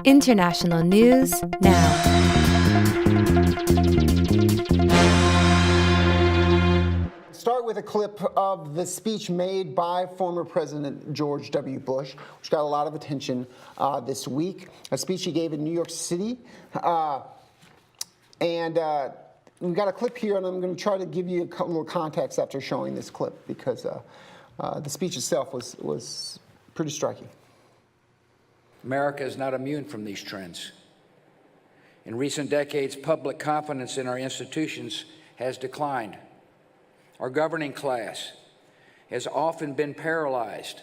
International news now. Start with a clip of the speech made by former President George W. Bush, which got a lot of attention this week. A speech he gave in New York City. We've got a clip here, and I'm going to try to give you a little context after showing this clip, because the speech itself was pretty striking. America is not immune from these trends. In recent decades, public confidence in our institutions has declined. Our governing class has often been paralyzed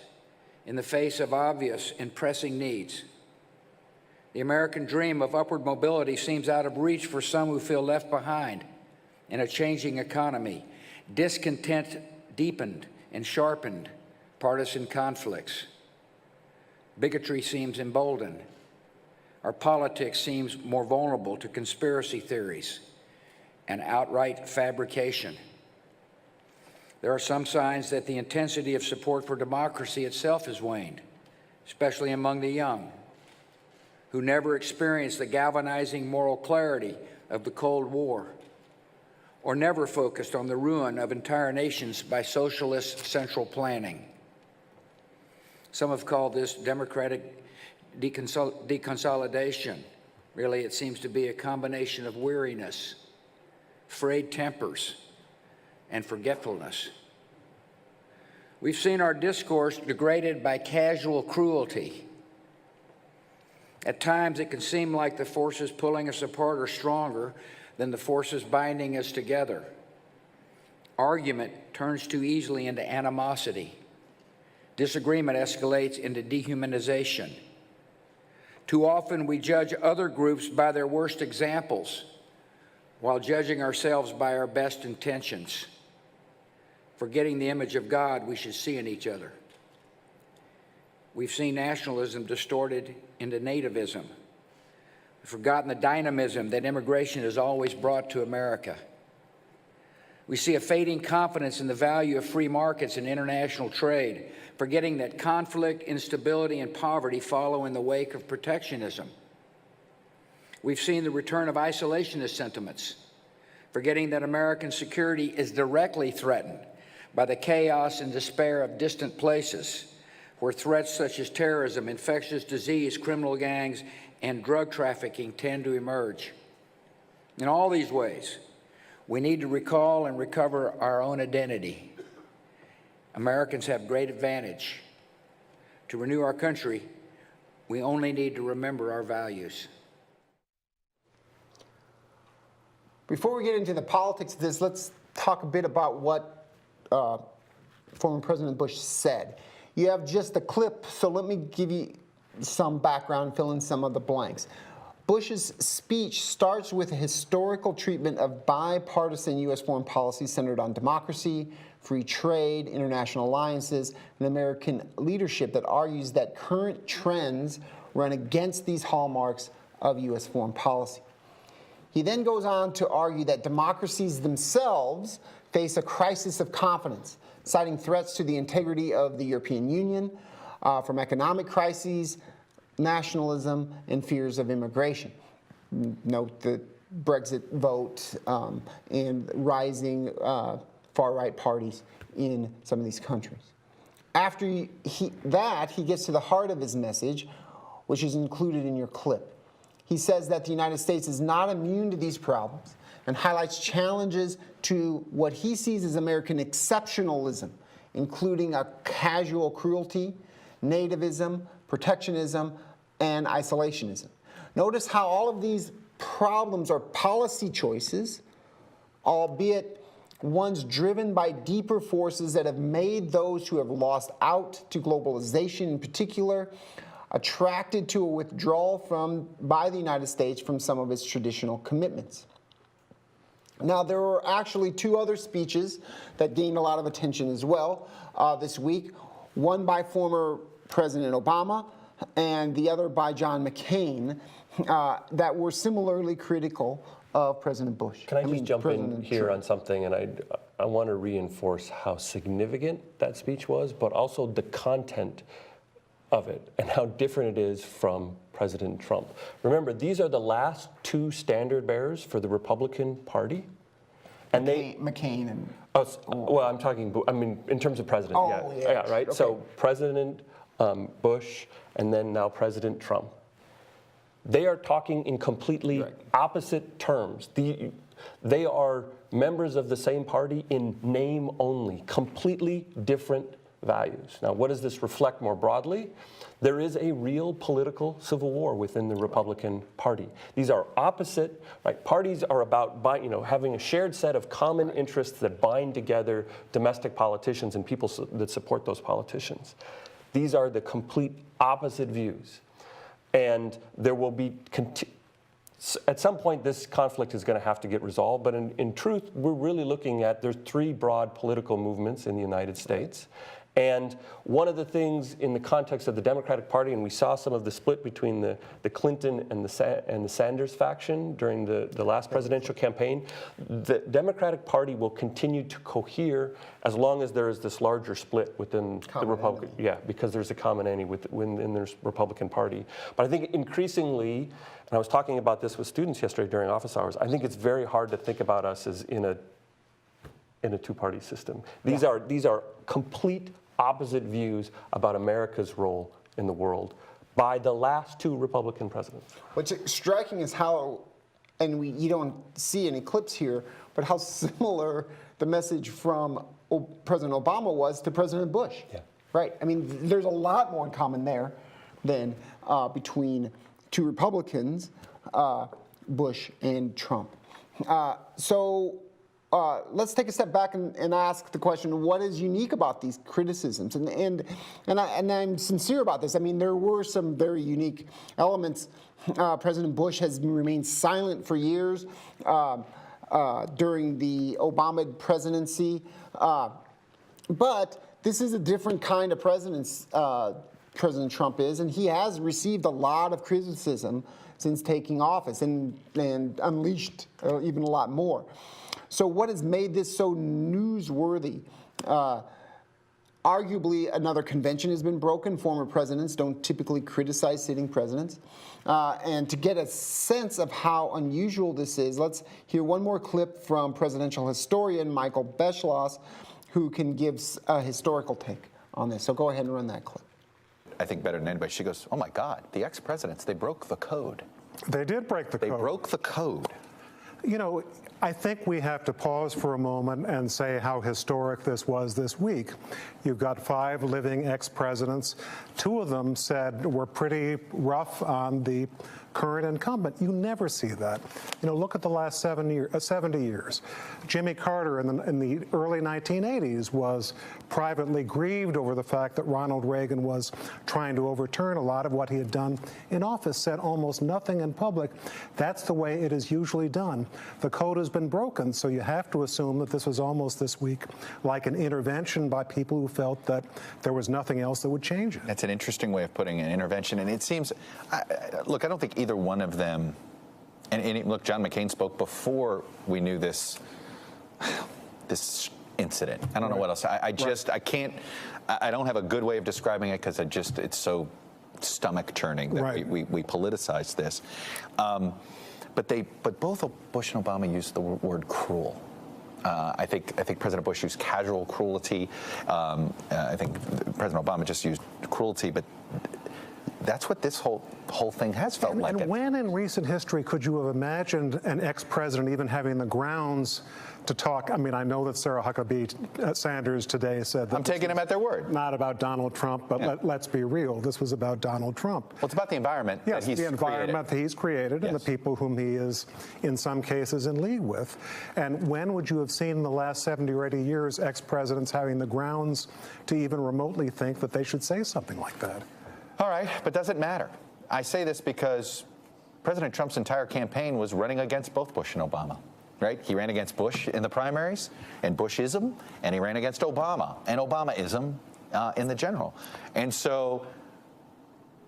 in the face of obvious and pressing needs. The American dream of upward mobility seems out of reach for some who feel left behind in a changing economy. Discontent deepened and sharpened partisan conflicts. Bigotry seems emboldened. Our politics seems more vulnerable to conspiracy theories and outright fabrication. There are some signs that the intensity of support for democracy itself has waned, especially among the young, who never experienced the galvanizing moral clarity of the Cold War, or never focused on the ruin of entire nations by socialist central planning. Some have called this democratic deconsolidation. Really, it seems to be a combination of weariness, frayed tempers, and forgetfulness. We've seen our discourse degraded by casual cruelty. At times, it can seem like the forces pulling us apart are stronger than the forces binding us together. Argument turns too easily into animosity. Disagreement escalates into dehumanization. Too often, we judge other groups by their worst examples, while judging ourselves by our best intentions, forgetting the image of God we should see in each other. We've seen nationalism distorted into nativism. We've forgotten the dynamism that immigration has always brought to America. We see a fading confidence in the value of free markets and international trade, forgetting that conflict, instability, and poverty follow in the wake of protectionism. We've seen the return of isolationist sentiments, forgetting that American security is directly threatened by the chaos and despair of distant places, where threats such as terrorism, infectious disease, criminal gangs, and drug trafficking tend to emerge. In all these ways, we need to recall and recover our own identity. Americans have great advantage. To renew our country, we only need to remember our values. Before we get into the politics of this, let's talk a bit about what former President Bush said. You have just a clip, so let me give you some background, fill in some of the blanks. Bush's speech starts with a historical treatment of bipartisan U.S. foreign policy centered on democracy, free trade, international alliances, and American leadership that argues that current trends run against these hallmarks of U.S. foreign policy. He then goes on to argue that democracies themselves face a crisis of confidence, citing threats to the integrity of the European Union from economic crises, nationalism, and fears of immigration. Note the Brexit vote and rising far-right parties in some of these countries. After he gets to the heart of his message, which is included in your clip. He says that the United States is not immune to these problems and highlights challenges to what he sees as American exceptionalism, including a casual cruelty, nativism, protectionism, and isolationism. Notice how all of these problems are policy choices, albeit ones driven by deeper forces that have made those who have lost out to globalization in particular attracted to a withdrawal by the United States from some of its traditional commitments. Now, there were actually two other speeches that gained a lot of attention as well this week, one by former President Obama and the other by John McCain, that were similarly critical of President Bush. Can I just jump in here on something? And I want to reinforce how significant that speech was, but also the content of it and how different it is from President Trump. Remember, these are the last two standard bearers for the Republican Party. And McCain and... well, I mean, in terms of president, yeah, right? Okay. So President Bush and then now President Trump. They are talking in completely opposite terms. They are members of the same party in name only, completely different values. Now, what does this reflect more broadly? There is a real political civil war within the Republican Party. These are opposite, right? Parties are about having a shared set of common interests that bind together domestic politicians and people that support those politicians. These are the complete opposite views. And there will be, at some point, this conflict is going to have to get resolved. But in truth, we're really looking at, there's three broad political movements in the United States. And one of the things in the context of the Democratic Party, and we saw some of the split between the Clinton and the Sanders faction during the last presidential campaign, the Democratic Party will continue to cohere as long as there is this larger split within the Republican, because there's a common enemy within the Republican Party. But I think increasingly, and I was talking about this with students yesterday during office hours, I think it's very hard to think about us as in a two-party system. These are complete opposite views about America's role in the world by the last two Republican presidents. What's striking is how, and you don't see any clips here, but how similar the message from President Obama was to President Bush. Yeah. Right. I mean, there's a lot more in common there than between two Republicans, Bush and Trump. Let's take a step back and ask the question: what is unique about these criticisms? And I'm sincere about this. I mean, there were some very unique elements. President Bush has remained silent for years during the Obama presidency, but this is a different kind of president. President Trump is, and he has received a lot of criticism since taking office, and unleashed even a lot more. So what has made this so newsworthy? Arguably, another convention has been broken. Former presidents don't typically criticize sitting presidents. And to get a sense of how unusual this is, let's hear one more clip from presidential historian Michael Beschloss, who can give a historical take on this. So go ahead and run that clip. I think better than anybody. She goes, "Oh my God, the ex-presidents, they broke the code." They did break the code. They broke the code. You know, I think we have to pause for a moment and say how historic this was this week. You've got 5 living ex-presidents. 2 of them said were pretty rough on the current incumbent. You never see that. You know, look at the last 70 years. Jimmy Carter in the early 1980s was privately grieved over the fact that Ronald Reagan was trying to overturn a lot of what he had done in office, said almost nothing in public. That's the way it is usually done. The code has been broken, so you have to assume that this was almost this week like an intervention by people who felt that there was nothing else that would change it. That's an interesting way of putting an intervention, and it seems, look, I don't think either one of them, and look, John McCain spoke before we knew this incident. I don't know what else. I don't have a good way of describing it because it's so stomach churning that we politicize this. But both Bush and Obama used the word cruel. I think President Bush used casual cruelty. I think President Obama just used cruelty, but that's what this whole thing has felt like. And when in recent history could you have imagined an ex-president even having the grounds to talk? I mean, I know that Sarah Huckabee Sanders today said that I'm taking them at their word. Not about Donald Trump, but let's be real. This was about Donald Trump. Well, it's about the environment that he's created. Yes, the environment that he's created and the people whom he is, in some cases, in league with. And when would you have seen in the last 70 or 80 years ex-presidents having the grounds to even remotely think that they should say something like that? All right, but does it matter? I say this because President Trump's entire campaign was running against both Bush and Obama, right? He ran against Bush in the primaries and Bushism, and he ran against Obama and Obamaism in the general. And so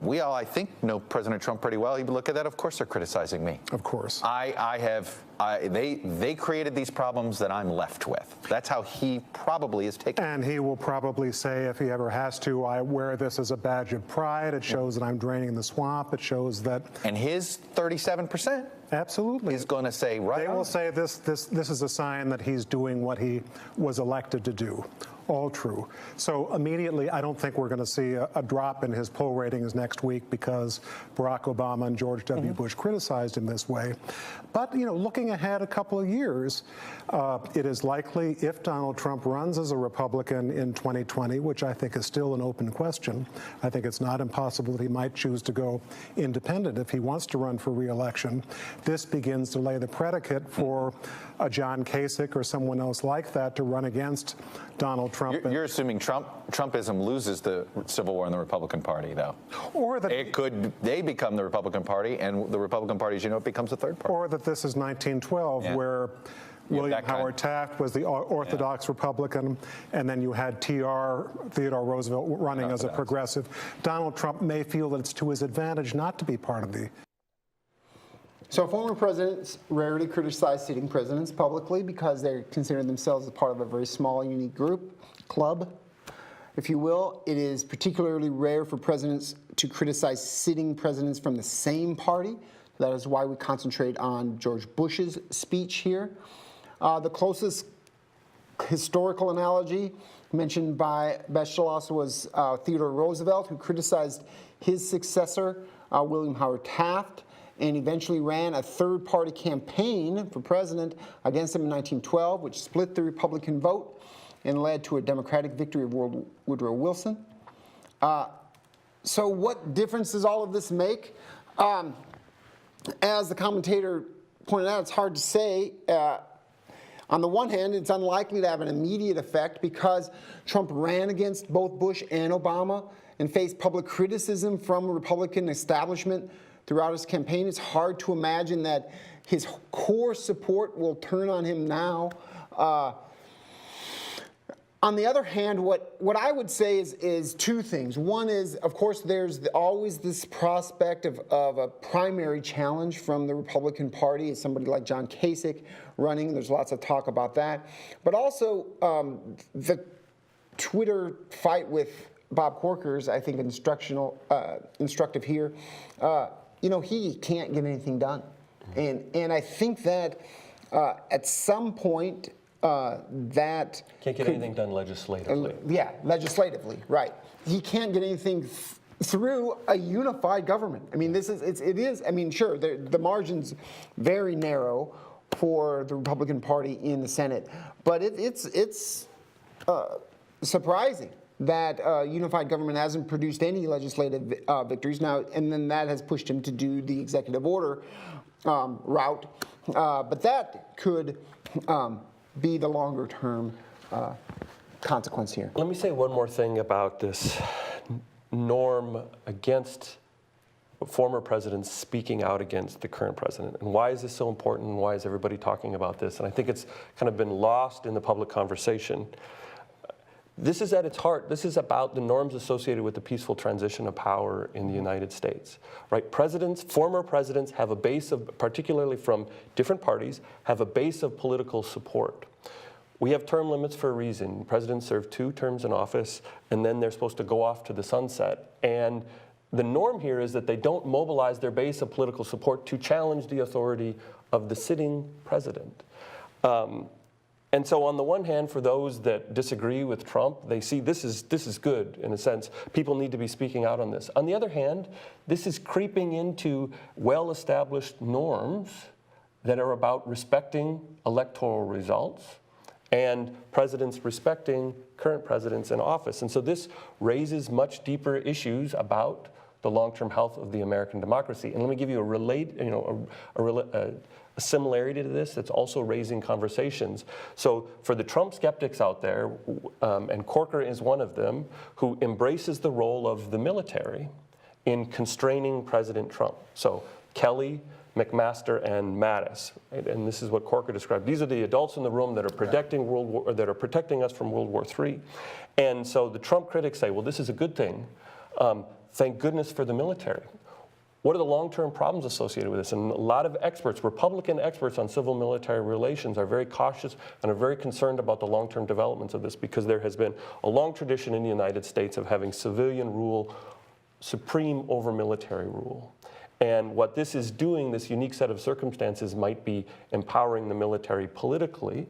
we all, I think, know President Trump pretty well. You look at that, of course they're criticizing me. Of course. They created these problems that I'm left with. That's how he probably is taking. And he will probably say, if he ever has to, I wear this as a badge of pride. It shows that I'm draining the swamp. It shows that. And his 37%. Absolutely. Is going to say, right. They will say this is a sign that he's doing what he was elected to do. All true. So immediately, I don't think we're going to see a drop in his poll ratings next week because Barack Obama and George W. Bush criticized him this way. But, looking ahead a couple of years, it is likely if Donald Trump runs as a Republican in 2020, which I think is still an open question, I think it's not impossible that he might choose to go independent if he wants to run for re-election. This begins to lay the predicate for a John Kasich or someone else like that to run against Donald Trump. You're assuming Trumpism loses the Civil War in the Republican Party, though. Or that they become the Republican Party, and the Republican Party, as you know, it becomes a third party. Or that this is 1912, where William Howard Taft was the Orthodox Republican, and then you had Theodore Roosevelt running as a progressive. Donald Trump may feel that it's to his advantage not to be part of the. So former presidents rarely criticize sitting presidents publicly because they consider themselves a part of a very small, unique group, club, if you will. It is particularly rare for presidents to criticize sitting presidents from the same party. That is why we concentrate on George Bush's speech here. The closest historical analogy mentioned by Beschloss was Theodore Roosevelt, who criticized his successor, William Howard Taft, and eventually ran a third-party campaign for president against him in 1912, which split the Republican vote and led to a Democratic victory of Woodrow Wilson. So what difference does all of this make? As the commentator pointed out, it's hard to say. On the one hand, it's unlikely to have an immediate effect because Trump ran against both Bush and Obama and faced public criticism from a Republican establishment throughout his campaign. It's hard to imagine that his core support will turn on him now. On the other hand, what I would say is two things. One is, of course, there's always this prospect of a primary challenge from the Republican Party as somebody like John Kasich running. There's lots of talk about that. But also, the Twitter fight with Bob Corker is, I think, instructive here. He can't get anything done. And I think that at some point, that can't get anything done legislatively. Legislatively, right. He can't get anything through a unified government. I mean, it is. I mean, sure, the margin's very narrow for the Republican Party in the Senate, but it's surprising that unified government hasn't produced any legislative victories now, and then that has pushed him to do the executive order route. But that could be the longer term consequence here. Let me say one more thing about this norm against former presidents speaking out against the current president. And why is this so important, and why is everybody talking about this? And I think it's kind of been lost in the public conversation. This is at its heart. This is about the norms associated with the peaceful transition of power in the United States, right? Former presidents have a base of, particularly from different parties, have a base of political support. We have term limits for a reason. Presidents serve 2 terms in office, and then they're supposed to go off to the sunset. And the norm here is that they don't mobilize their base of political support to challenge the authority of the sitting president. And so on the one hand, for those that disagree with Trump, they see this is good in a sense. People need to be speaking out on this. On the other hand, this is creeping into well-established norms that are about respecting electoral results and presidents respecting current presidents in office. And so this raises much deeper issues about the long-term health of the American democracy. And let me give you a similarity to this that's also raising conversations. So for the Trump skeptics out there, and Corker is one of them, who embraces the role of the military in constraining President Trump. So Kelly, McMaster, and Mattis, right? And this is what Corker described. These are the adults in the room that are protecting us from World War III. And so the Trump critics say, well, this is a good thing. thank goodness for the military. What are the long-term problems associated with this? And a lot of experts, Republican experts on civil-military relations, are very cautious and are very concerned about the long-term developments of this, because there has been a long tradition in the United States of having civilian rule supreme over military rule. And what this is doing, this unique set of circumstances, might be empowering the military politically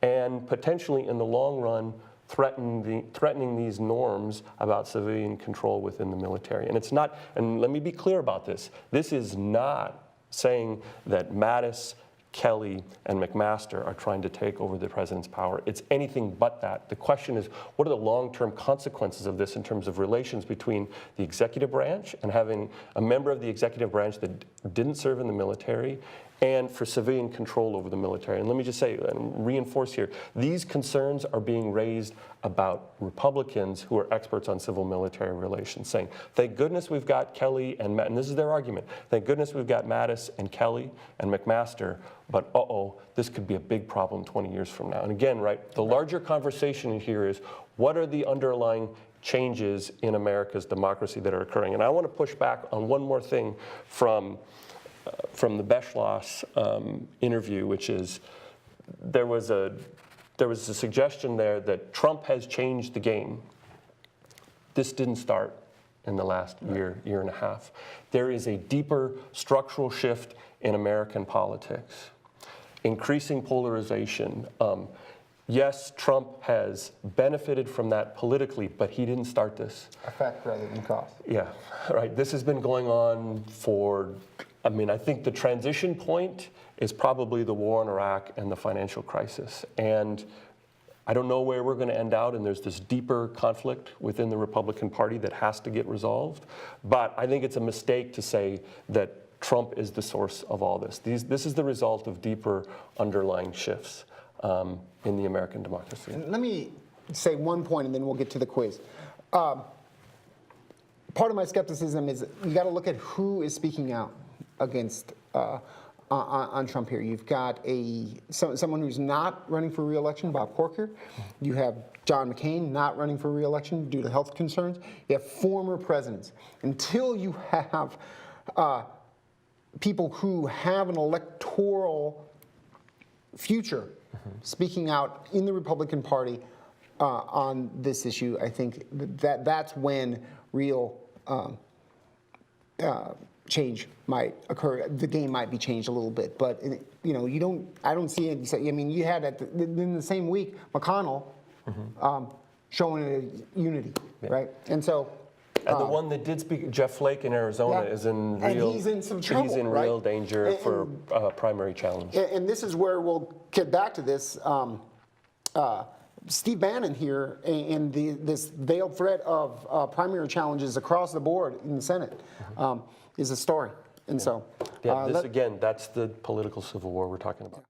and potentially in the long run threatening these norms about civilian control within the military. And it's not, and let me be clear about this, this is not saying that Mattis, Kelly, and McMaster are trying to take over the president's power. It's anything but that. The question is, what are the long-term consequences of this in terms of relations between the executive branch and having a member of the executive branch that didn't serve in the military, and for civilian control over the military? And let me just say and reinforce here, these concerns are being raised about Republicans who are experts on civil-military relations, saying, thank goodness we've got Kelly and Matt, and this is their argument, thank goodness we've got Mattis and Kelly and McMaster, but this could be a big problem 20 years from now. And again, right, the larger conversation here is, what are the underlying changes in America's democracy that are occurring? And I want to push back on one more thing from the Beschloss interview, which is there was a suggestion there that Trump has changed the game. This didn't start in the last year and a half. There is a deeper structural shift in American politics, increasing polarization. Yes, Trump has benefited from that politically, but he didn't start this. Effect rather than cause. Yeah, right. This has been going on for, I think the transition point is probably the war in Iraq and the financial crisis. And I don't know where we're going to end out, and there's this deeper conflict within the Republican Party that has to get resolved. But I think it's a mistake to say that Trump is the source of all this. This is the result of deeper underlying shifts in the American democracy. And let me say one point, and then we'll get to the quiz. Part of my skepticism is you got to look at who is speaking out against on Trump here. You've got someone who's not running for re-election, Bob Corker. You have John McCain not running for re-election due to health concerns. You have former presidents. Until you have people who have an electoral future speaking out in the Republican Party on this issue, I think that's when real change might occur. The game might be changed a little bit, but I don't see it. You had in the same week McConnell showing a unity, right? And so. And the one that did speak, Jeff Flake in Arizona, is in real. He's in some trouble. He's in real danger for primary challenge. And this is where we'll get back to this. Steve Bannon here, and this veiled threat of primary challenges across the board in the Senate is a story. And so, this again, that's the political civil war we're talking about.